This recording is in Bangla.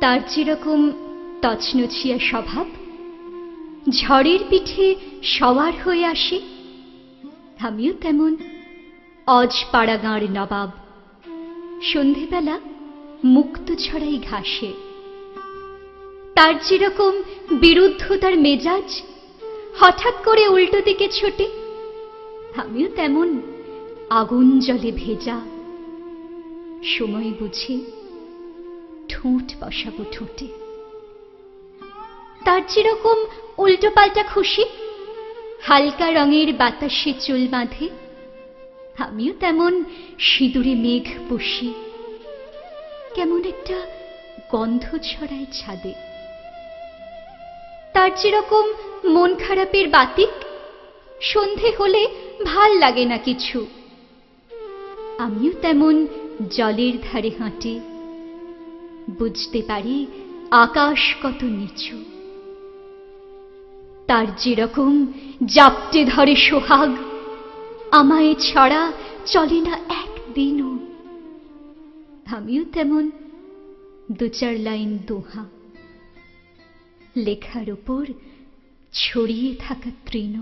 তার যেরকম তছনছিয়া স্বভাব, ঝড়ের পিঠে সওয়ার হয়ে আসে, আমিও তেমন অজপাড়াগাঁর নবাব, সন্ধেবেলা মুক্ত ছড়াই ঘাসে। তার যেরকম বিরুদ্ধতার মেজাজ, হঠাৎ করে উল্টো দিকে ছোটে, আমিও তেমন আগুন জলে ভেজা, সময় বুঝে ঠোঁট বসাবো ঠোঁটে। তার যেরকম উল্টো পাল্টা খুশি, হালকা রঙের বাতাসে চুল বাঁধে, আমিও তেমন সিঁদুরে মেঘ পুষি, কেমন একটা গন্ধ ছড়ায় ছাদে। তার যেরকম মন খারাপের বাতিক, সন্ধে হলে ভাল লাগে না কিছু, আমিও তেমন জলের ধারে হাঁটি, বুঝতে পারি আকাশ কত নিচু। তার যেরকম জাপটে ধরে সোহাগ, আমায় ছাড়া চলে না একদিনও, আমিও তেমন দু চার লাইন দোহা, লেখার উপর ছড়িয়ে থাকা তৃণ।